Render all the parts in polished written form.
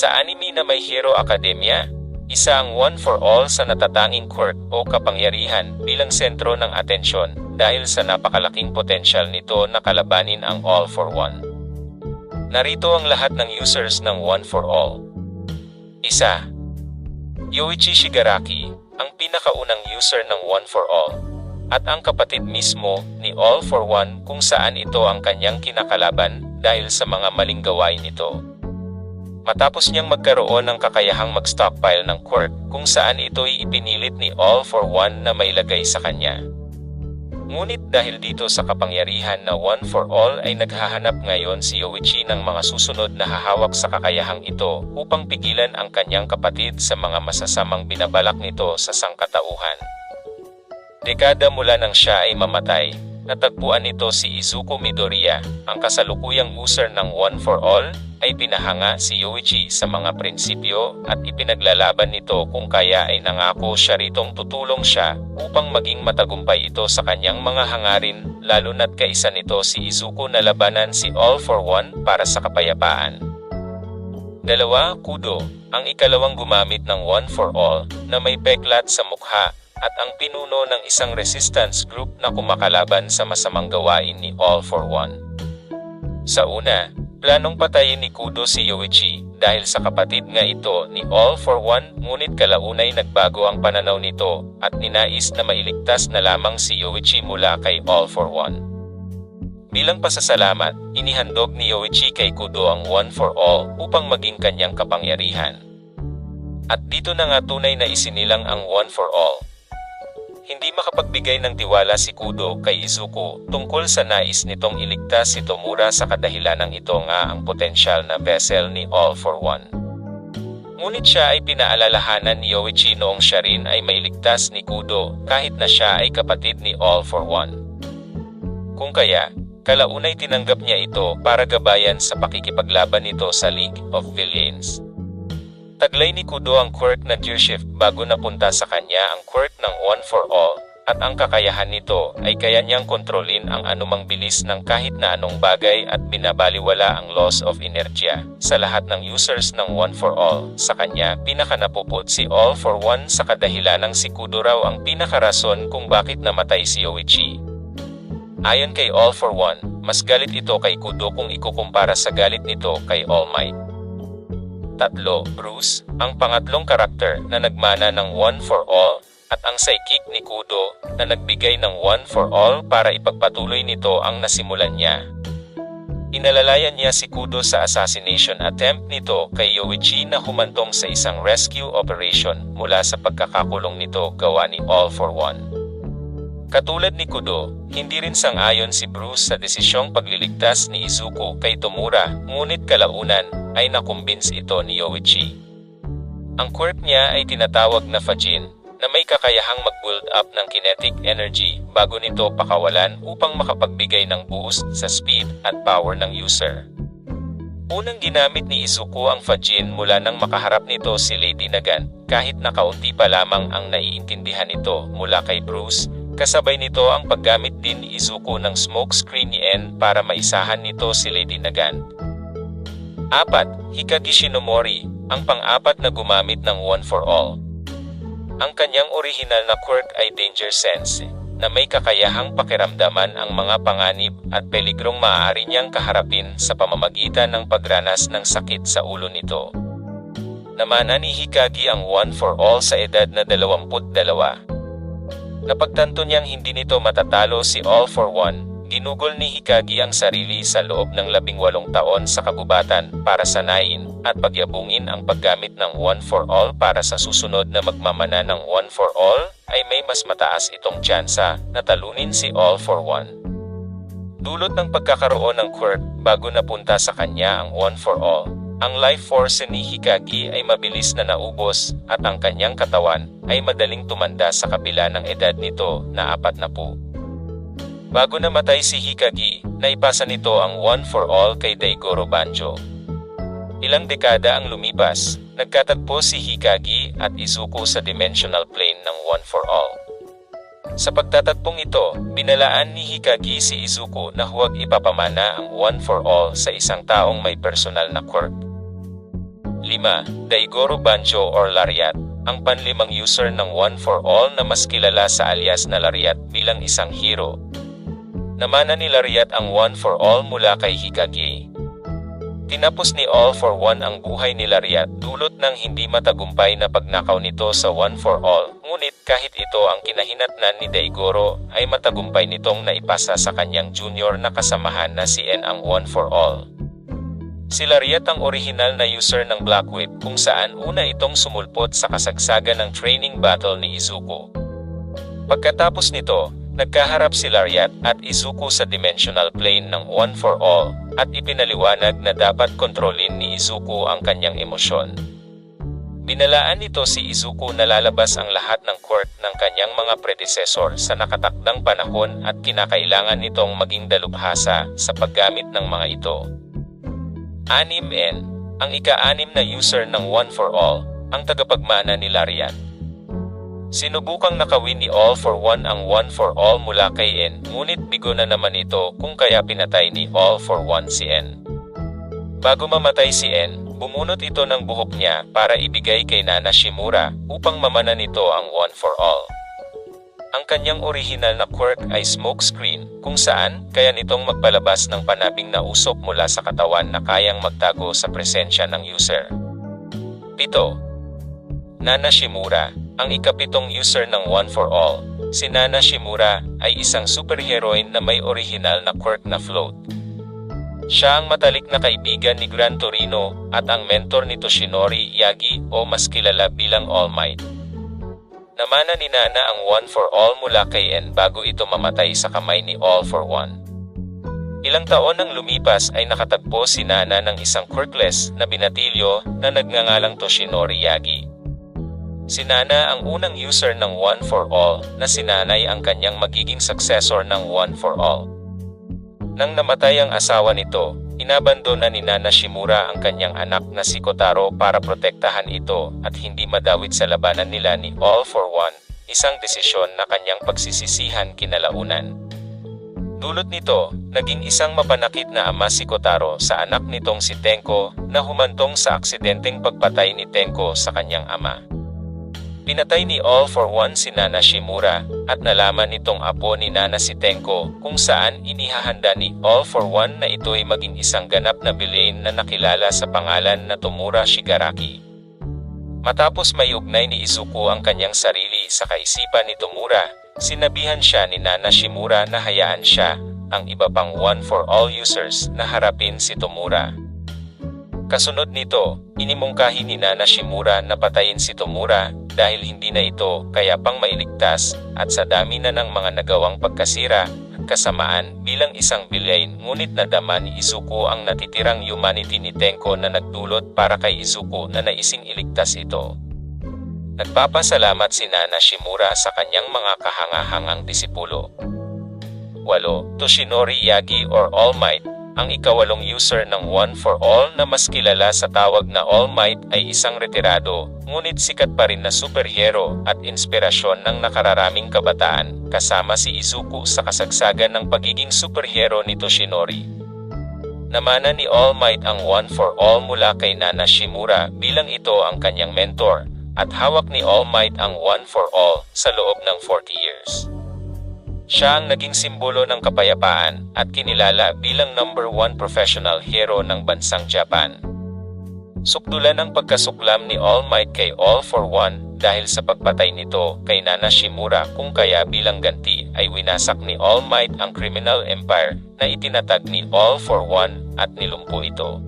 Sa anime na My Hero Academia, isa ang one for all sa natatanging quirk o kapangyarihan bilang sentro ng atensyon dahil sa napakalaking potensyal nito na kalabanin ang all for one. Narito ang lahat ng users ng one for all. Isa. Yoichi Shigaraki, ang pinakaunang user ng one for all, at ang kapatid mismo ni all for one kung saan ito ang kanyang kinakalaban dahil sa mga maling gawain nito. Matapos niyang magkaroon ng kakayahang mag-stockpile ng quirk kung saan ito'y ipinilit ni all for one na mailagay sa kanya. Ngunit dahil dito sa kapangyarihan na one for all ay naghahanap ngayon si Yoichi ng mga susunod na hahawak sa kakayahang ito upang pigilan ang kanyang kapatid sa mga masasamang binabalak nito sa sangkatauhan. Dekada mula nang siya ay mamatay, natagpuan nito si Izuku Midoriya, ang kasalukuyang user ng one for all, ay pinahanga si Yoichi sa mga prinsipyo at ipinaglalaban nito kung kaya ay nangako siya ritong tutulong siya upang maging matagumpay ito sa kanyang mga hangarin, lalo na't kaisa nito si Izuku na labanan si all for one para sa kapayapaan. Dalawa, Kudo, ang ikalawang gumamit ng one for all na may peklat sa mukha at ang pinuno ng isang resistance group na kumakalaban sa masamang gawain ni all for one. Sa una, planong patayin ni Kudo si Yoichi dahil sa kapatid nga ito ni all for one, ngunit kalaunay nagbago ang pananaw nito at ninais na mailigtas na lamang si Yoichi mula kay all for one. Bilang pasasalamat, inihandog ni Yoichi kay Kudo ang one for all upang maging kanyang kapangyarihan. At dito na nga tunay na isinilang ang one for all. Hindi makapagbigay ng tiwala si Kudo kay Izuku tungkol sa nais nitong iligtas si Tomura sa kadahilanang ito nga ang potensyal na vessel ni all for one. Ngunit siya ay pinaalalahanan ni Yoichi noong siya rin ay mailigtas ni Kudo kahit na siya ay kapatid ni all for one. Kung kaya, kalaunay tinanggap niya ito para gabayan sa pakikipaglaban nito sa League of Villains. Taglay ni Kudo ang quirk na Gearshift bago napunta sa kanya ang quirk ng one for all, at ang kakayahan nito ay kaya niyang kontrolin ang anumang bilis ng kahit na anong bagay at binabaliwala ang loss of inertia sa lahat ng users ng one for all. Sa kanya, pinakanapupot si all for one sa kadahilanang si Kudo raw ang pinakarason kung bakit namatay si Yoichi. Ayon kay all for one, mas galit ito kay Kudo kung ikukumpara sa galit nito kay All Might. Tatlo, Bruce, ang pangatlong karakter na nagmana ng one for all, at ang sidekick ni Kudo na nagbigay ng one for all para ipagpatuloy nito ang nasimulan niya. Inalalayan niya si Kudo sa assassination attempt nito kay Yoichi na humantong sa isang rescue operation mula sa pagkakakulong nito gawa ni all for one. Katulad ni Kudo, hindi rin sang-ayon si Bruce sa desisyong pagliligtas ni Izuku kay Tomura, ngunit kalaunan ay nakumbins ito ni Yoichi. Ang quirk niya ay tinatawag na Fajin, na may kakayahang mag-build up ng kinetic energy bago nito pakawalan upang makapagbigay ng boost sa speed at power ng user. Unang ginamit ni Izuku ang Fajin mula nang makaharap nito si Lady Nagan, kahit na kaunti pa lamang ang naiintindihan nito mula kay Bruce. Kasabay nito ang paggamit din ni Izuku ng smoke screen ni En para maisahan nito si Lady Nagan. 4. Hikage Shinomori, ang pang-apat na gumamit ng one for all. Ang kanyang orihinal na quirk ay Danger Sense, na may kakayahang pakiramdaman ang mga panganib at peligrong maaari niyang kaharapin sa pamamagitan ng pagranas ng sakit sa ulo nito. Namana ni Hikage ang one for all sa edad na 22. Napagtanto niyang hindi nito matatalo si all for one, ginugol ni Hikage ang sarili sa loob ng 18 taon sa kagubatan para sanayin at pagyabungin ang paggamit ng one for all para sa susunod na magmamana ng one for all ay may mas mataas itong tsansa na talunin si all for one. Dulot ng pagkakaroon ng quirk bago napunta sa kanya ang one for all, ang life force ni Hikage ay mabilis na naubos at ang kanyang katawan ay madaling tumanda sa kabila ng edad nito na 40. Bago namatay si Hikage, naipasa nito ang one for all kay Daigoro Banjo. Ilang dekada ang lumipas, nagkatagpo si Hikage at Izuku sa dimensional plane ng one for all. Sa pagtatagpong ito, binalaan ni Hikage si Izuku na huwag ipapamana ang one for all sa isang taong may personal na quirk. 5. 5. Daigoro Banjo or Lariat, ang panlimang user ng One for All na mas kilala sa alias na Lariat bilang isang hero. Namana ni Lariat ang One for All mula kay Hikage. Tinapos ni All for One ang buhay ni Lariat dulot ng hindi matagumpay na pagnakaw nito sa One for All, ngunit kahit ito ang kinahinatnan ni Daigoro, ay matagumpay nitong naipasa sa kanyang junior na kasamahan na si En ang One for All. Si Lariat ang orihinal na user ng Black Whip kung saan una itong sumulpot sa kasagsagan ng training battle ni Izuku. Pagkatapos nito, nagkaharap si Lariat at Izuku sa dimensional plane ng One for All at ipinaliwanag na dapat kontrolin ni Izuku ang kanyang emosyon. Binalaan nito si Izuku na lalabas ang lahat ng quirk ng kanyang mga predecessor sa nakatakdang panahon at kinakailangan nitong maging dalubhasa sa paggamit ng mga ito. 6. Ang ika-6 na user ng One for All, ang tagapagmana ni Lariat. Sinubukang nakawin ni All for One ang One for All mula kay En, ngunit bigo na naman ito kung kaya pinatay ni All for One si En. Bago mamatay si En, bumunot ito ng buhok niya para ibigay kay Nana Shimura upang mamana nito ang One for All. Ang kanyang orihinal na quirk ay smoke screen, kung saan kaya nitong magpalabas ng panabing na usok mula sa katawan na kayang magtago sa presensya ng user. 7. Nana Shimura, ang ika-7 user ng One for All. Si Nana Shimura ay isang superheroine na may orihinal na quirk na float. Siya ang matalik na kaibigan ni Gran Torino at ang mentor ni Toshinori Yagi o mas kilala bilang All Might. Namana ni Nana ang One for All mula kay En bago ito mamatay sa kamay ni All for One. Ilang taon nang lumipas ay nakatagpo si Nana ng isang quirkless na binatilyo na nagngangalang Toshinori Yagi. Si Nana ang unang user ng One for All na sinanay ang kanyang magiging successor ng One for All. Nang namatay ang asawa nito, inabandona ni Nana Shimura ang kanyang anak na si Kotaro para protektahan ito at hindi madawit sa labanan nila ni All for One, isang desisyon na kanyang pagsisisihan kinalaunan. Dulot nito, naging isang mapanakit na ama si Kotaro sa anak nitong si Tenko na humantong sa aksidenteng pagpatay ni Tenko sa kanyang ama. Pinatay ni All for One si Nana Shimura at nalaman nitong apo ni Nana si Tenko kung saan inihahanda ni All for One na ito'y maging isang ganap na villain na nakilala sa pangalan na Tomura Shigaraki. Matapos may ugnay ni Izuku ang kanyang sarili sa kaisipan ni Tomura, sinabihan siya ni Nana Shimura na hayaan siya, ang iba pang One for All users na harapin si Tomura. Kasunod nito, inimungkahi ni Nana Shimura na patayin si Tomura dahil hindi na ito kaya pang mailigtas at sa dami na ng mga nagawang pagkasira at kasamaan bilang isang villain, ngunit nadama ni Izuku ang natitirang humanity ni Tenko na nagdulot para kay Izuku na naising iligtas ito. Nagpapasalamat si Nana Shimura sa kanyang mga kahangahangang disipulo. 8. Toshinori Yagi or All Might. Ang ika-8 user ng One for All na mas kilala sa tawag na All Might ay isang retirado, ngunit sikat pa rin na superhero at inspirasyon ng nakararaming kabataan, kasama si Izuku sa kasagsagan ng pagiging superhero ni Toshinori. Namana ni All Might ang One for All mula kay Nana Shimura bilang ito ang kanyang mentor, at hawak ni All Might ang One for All sa loob ng 40 years. Siya ang naging simbolo ng kapayapaan at kinilala bilang #1 professional hero ng bansang Japan. Sukdulan ang pagkasuklam ni All Might kay All for One dahil sa pagpatay nito kay Nana Shimura kung kaya bilang ganti ay winasak ni All Might ang criminal empire na itinatag ni All for One at nilumpo ito.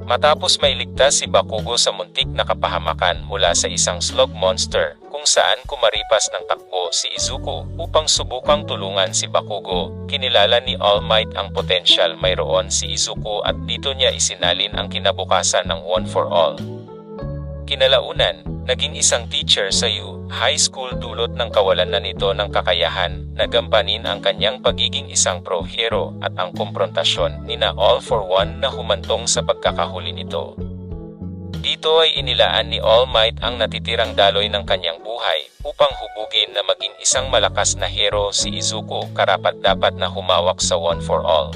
Matapos mailigtas si Bakugo sa muntik na kapahamakan mula sa isang slug monster kung saan kumaripas ng takbo si Izuku upang subukang tulungan si Bakugo, kinilala ni All Might ang potensyal mayroon si Izuku at dito niya isinalin ang kinabukasan ng One for All. Kinalaunan, naging isang teacher sa High School dulot ng kawalan na nito ng kakayahan na gampanin ang kanyang pagiging isang pro-hero at ang komprontasyon nina All for One na humantong sa pagkakahuli nito. Dito ay inilaan ni All Might ang natitirang daloy ng kanyang buhay upang hubugin na maging isang malakas na hero si Izuku karapat-dapat na humawak sa One for All.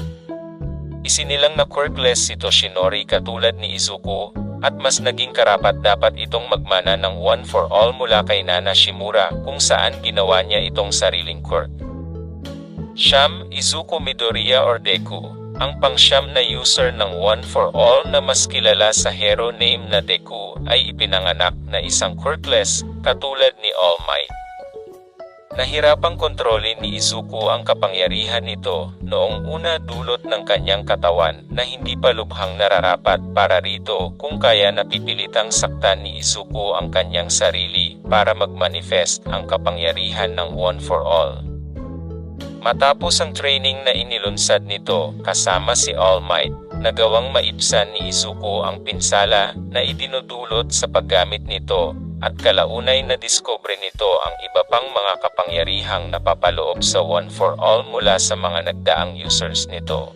Isinilang na quirkless si Toshinori katulad ni Izuku at mas naging karapat-dapat itong magmana ng One for All mula kay Nana Shimura kung saan ginawa niya itong sariling quirk. Siyam, Izuku Midoriya or Deku, ang pangsyam na user ng One for All na mas kilala sa hero name na Deku ay ipinanganak na isang quirkless katulad ni All Might. Nahirapang kontrolin ni Izuku ang kapangyarihan nito noong una dulot ng kanyang katawan na hindi pa lubhang nararapat para rito kung kaya napipilitang saktan ni Izuku ang kanyang sarili para mag-manifest ang kapangyarihan ng One for All. Matapos ang training na inilunsad nito kasama si All Might, nagawang maibsan ni Izuku ang pinsala na idinudulot sa paggamit nito at kalaunay na diskubre nito ang iba pang mga kapangyarihang napapaloob sa One for All mula sa mga nagdaang users nito.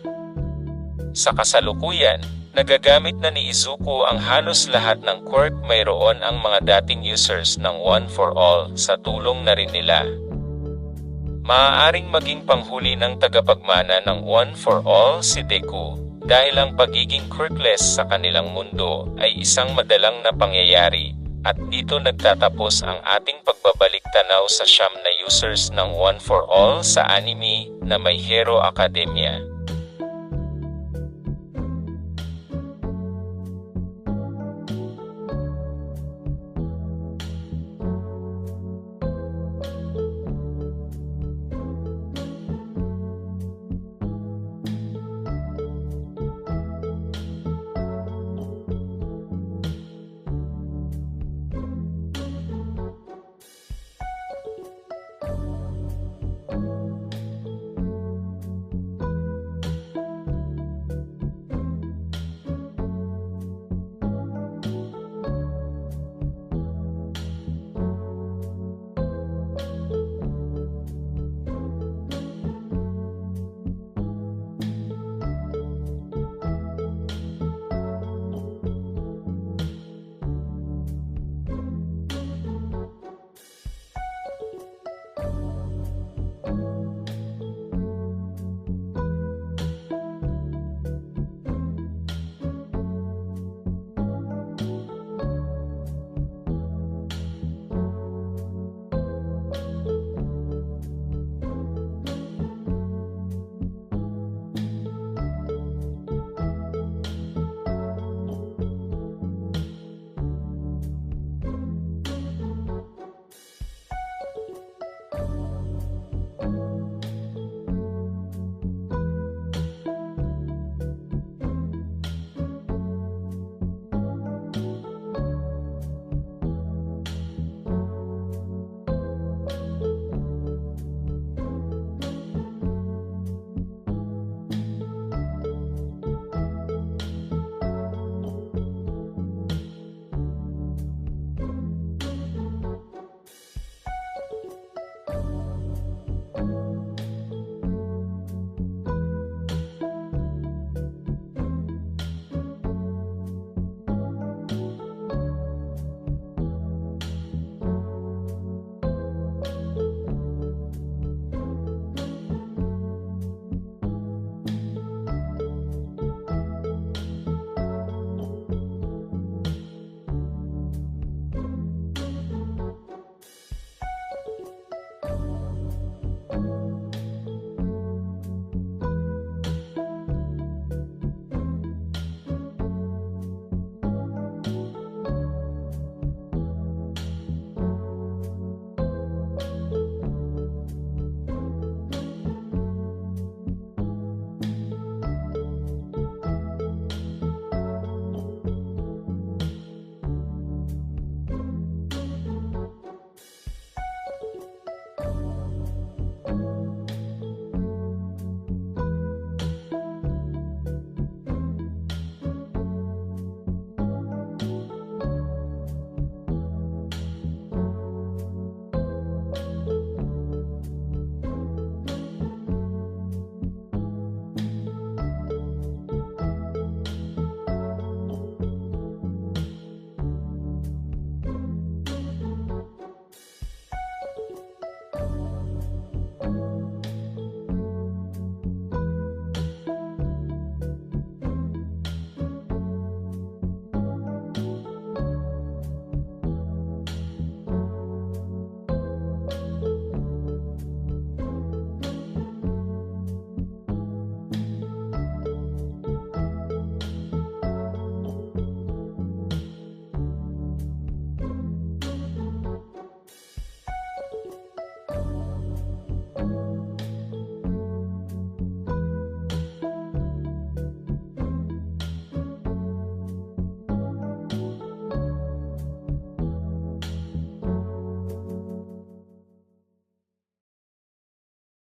Sa kasalukuyan, nagagamit na ni Izuku ang halos lahat ng quirk mayroon ang mga dating users ng One for All sa tulong na rin nila. Maaaring maging panghuli ng tagapagmana ng One for All si Deku dahil ang pagiging quirkless sa kanilang mundo ay isang madalang na pangyayari. At dito nagtatapos ang ating pagbabalik tanaw sa siyam na users ng One for All sa anime na My Hero Academia.